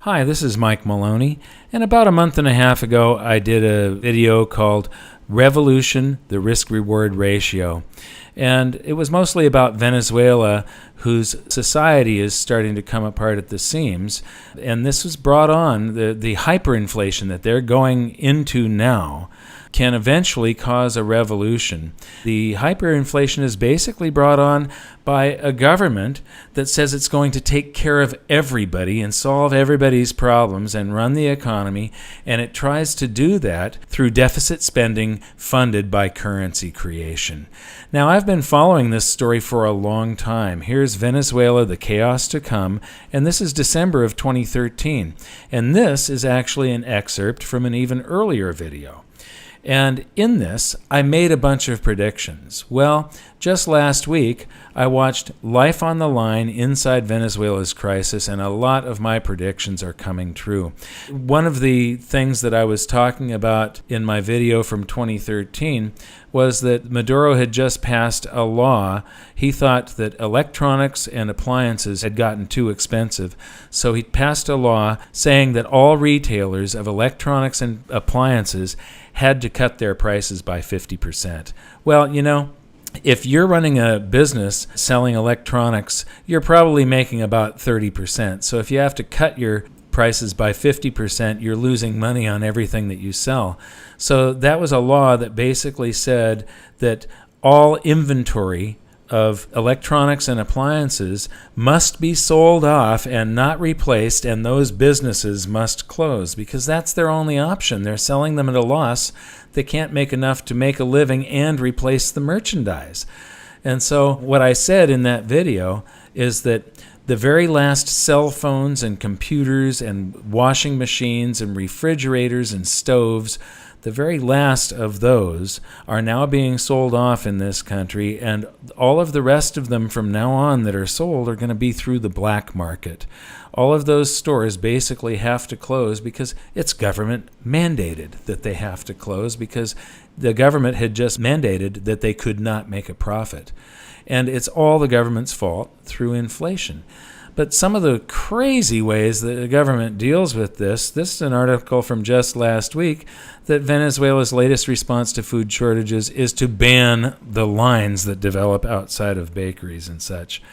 Hi, this is Mike Maloney, and about a month and a half ago I did a video called Revolution, the Risk-Reward Ratio. And it was mostly about Venezuela, whose society is starting to come apart at the seams. And this was brought on, the hyperinflation that they're going into now can eventually cause a revolution. The hyperinflation is basically brought on by a government that says it's going to take care of everybody and solve everybody's problems and run the economy, and it tries to do that through deficit spending funded by currency creation. Now, I've been following this story for a long time. Here's Venezuela, the chaos to come, and this is December of 2013. And this is actually an excerpt from an even earlier video. And in this, I made a bunch of predictions. Well, just last week, I watched Life on the Line inside Venezuela's crisis, and a lot of my predictions are coming true. One of the things that I was talking about in my video from 2013 was that Maduro had just passed a law. He thought that electronics and appliances had gotten too expensive, so he passed a law saying that all retailers of electronics and appliances had to cut their prices by 50%. Well, you know, if you're running a business selling electronics, you're probably making about 30%. So if you have to cut your prices by 50%, you're losing money on everything that you sell. So that was a law that basically said that all inventory of electronics and appliances must be sold off and not replaced, and those businesses must close because that's their only option. They're selling them at a loss. They can't make enough to make a living and replace the merchandise. And so what I said in that video is that the very last cell phones and computers and washing machines and refrigerators and stoves, the very last of those are now being sold off in this country, and all of the rest of them from now on that are sold are going to be through the black market. All of those stores basically have to close because it's government mandated that they have to close because the government had just mandated that they could not make a profit. And it's all the government's fault through inflation. But some of the crazy ways that the government deals with this is an article from just last week that Venezuela's latest response to food shortages is to ban the lines that develop outside of bakeries and such.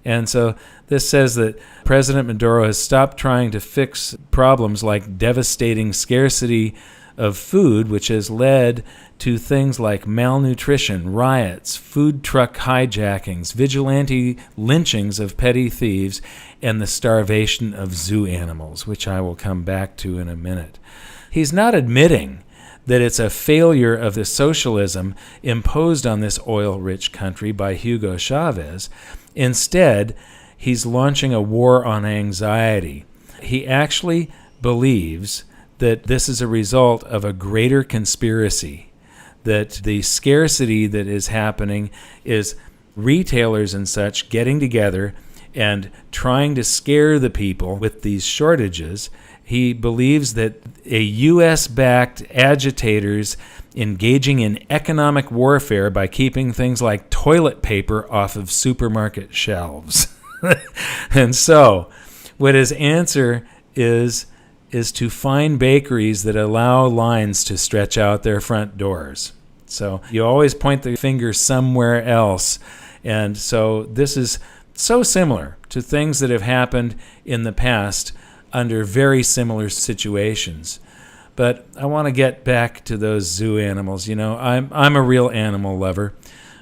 And so this says that President Maduro has stopped trying to fix problems like devastating scarcity of food, which has led to things like malnutrition, riots, food truck hijackings, vigilante lynchings of petty thieves, and the starvation of zoo animals, which I will come back to in a minute. He's not admitting that it's a failure of the socialism imposed on this oil-rich country by Hugo Chavez. Instead, he's launching a war on anxiety. He actually believes that this is a result of a greater conspiracy, that the scarcity that is happening is retailers and such getting together and trying to scare the people with these shortages. He believes that a U.S.-backed agitators engaging in economic warfare by keeping things like toilet paper off of supermarket shelves. And so what his answer is to find bakeries that allow lines to stretch out their front doors. So you always point the finger somewhere else. And so this is so similar to things that have happened in the past under very similar situations. But I want to get back to those zoo animals. You know, I'm a real animal lover.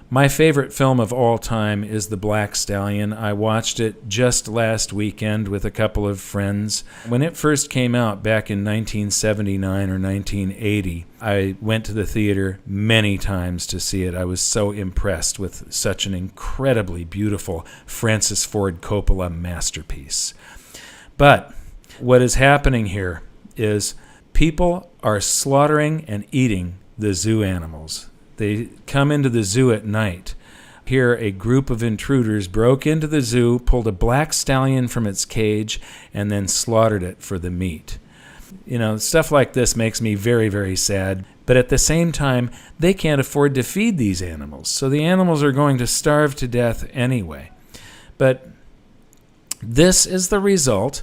My favorite film of all time is The Black Stallion. I watched it just last weekend with a couple of friends. When it first came out back in 1979 or 1980, I went to the theater many times to see it. I was so impressed with such an incredibly beautiful Francis Ford Coppola masterpiece. But what is happening here is people are slaughtering and eating the zoo animals. They come into the zoo at night. Here, a group of intruders broke into the zoo, pulled a black stallion from its cage, and then slaughtered it for the meat. You know, stuff like this makes me very, very sad. But at the same time, they can't afford to feed these animals. So the animals are going to starve to death anyway. But this is the result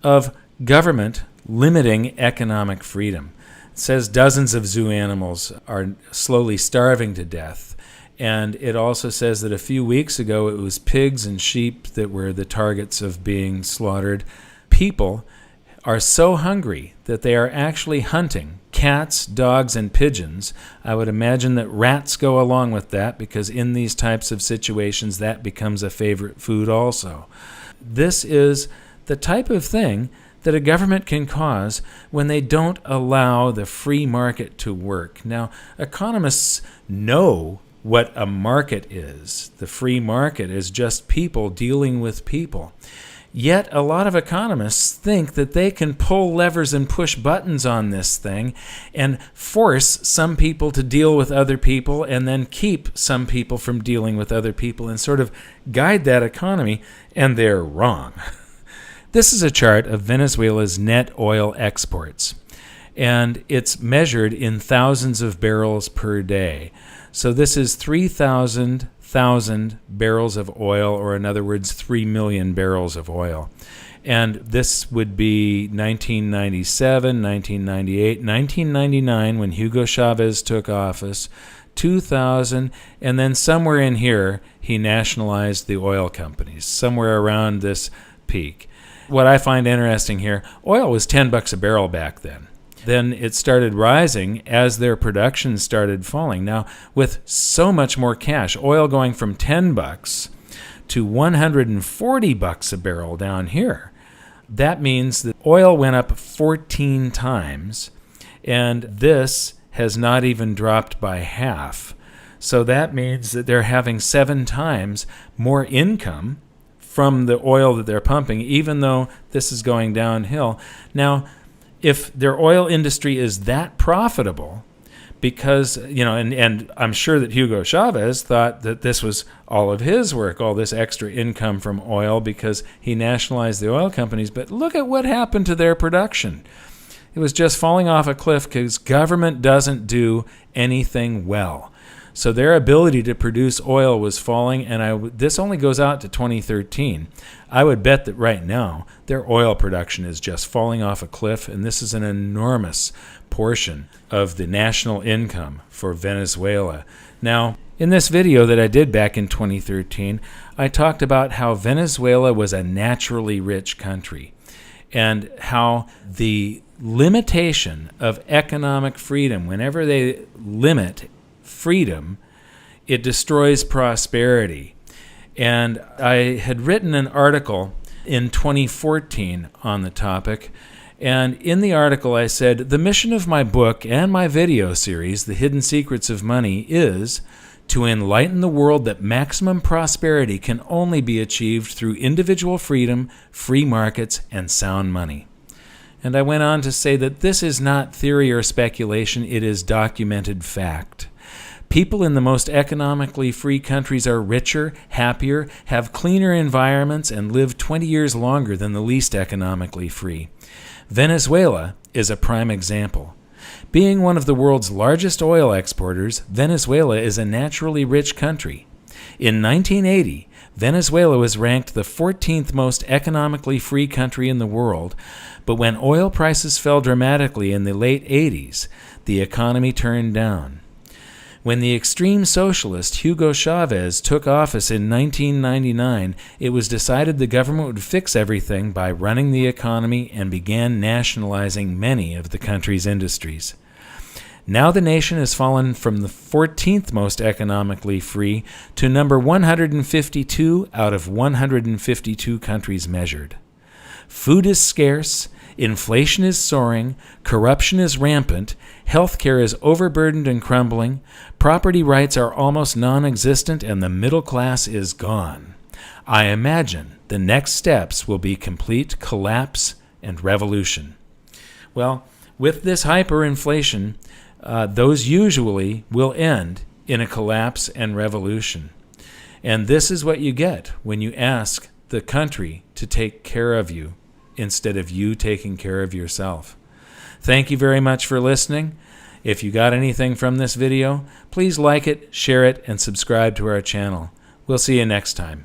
of government limiting economic freedom. It says dozens of zoo animals are slowly starving to death. And it also says that a few weeks ago it was pigs and sheep that were the targets of being slaughtered. People are so hungry that they are actually hunting cats, dogs, and pigeons. I would imagine that rats go along with that because in these types of situations that becomes a favorite food also. This is the type of thing that a government can cause when they don't allow the free market to work. Now, economists know what a market is. The free market is just people dealing with people. Yet a lot of economists think that they can pull levers and push buttons on this thing and force some people to deal with other people and then keep some people from dealing with other people and sort of guide that economy, and they're wrong. This is a chart of Venezuela's net oil exports, and it's measured in thousands of barrels per day. So this is 3,000 barrels of oil, or in other words, 3 million barrels of oil. And this would be 1997, 1998, 1999 when Hugo Chavez took office, 2000, and then somewhere in here he nationalized the oil companies, somewhere around this peak. What I find interesting here, oil was $10 a barrel back then. Then it started rising as their production started falling. Now, with so much more cash, oil going from $10 to $140 a barrel down here, that means that oil went up 14 times, and this has not even dropped by half. So that means that they're having 7 times more income from the oil that they're pumping, even though this is going downhill. Now, if their oil industry is that profitable, because, and I'm sure that Hugo Chavez thought that this was all of his work, all this extra income from oil, because he nationalized the oil companies, but look at what happened to their production. It was just falling off a cliff because government doesn't do anything well. So their ability to produce oil was falling, and this only goes out to 2013. I would bet that right now their oil production is just falling off a cliff, and this is an enormous portion of the national income for Venezuela. Now, in this video that I did back in 2013, I talked about how Venezuela was a naturally rich country and how the limitation of economic freedom, whenever they limit freedom, it destroys prosperity. And I had written an article in 2014 on the topic, and in the article I said, the mission of my book and my video series, The Hidden Secrets of Money, is to enlighten the world that maximum prosperity can only be achieved through individual freedom, free markets, and sound money. And I went on to say that this is not theory or speculation, it is documented fact. People in the most economically free countries are richer, happier, have cleaner environments, and live 20 years longer than the least economically free. Venezuela is a prime example. Being one of the world's largest oil exporters, Venezuela is a naturally rich country. In 1980, Venezuela was ranked the 14th most economically free country in the world, but when oil prices fell dramatically in the late 80s, the economy turned down. When the extreme socialist Hugo Chavez took office in 1999, it was decided the government would fix everything by running the economy and began nationalizing many of the country's industries. Now the nation has fallen from the 14th most economically free to number 152 out of 152 countries measured. Food is scarce, inflation is soaring, corruption is rampant, healthcare is overburdened and crumbling, property rights are almost non-existent, and the middle class is gone. I imagine the next steps will be complete collapse and revolution. Well, with this hyperinflation, those usually will end in a collapse and revolution. And this is what you get when you ask the country to take care of you instead of you taking care of yourself. Thank you very much for listening. If you got anything from this video, please like it, share it, and subscribe to our channel. We'll see you next time.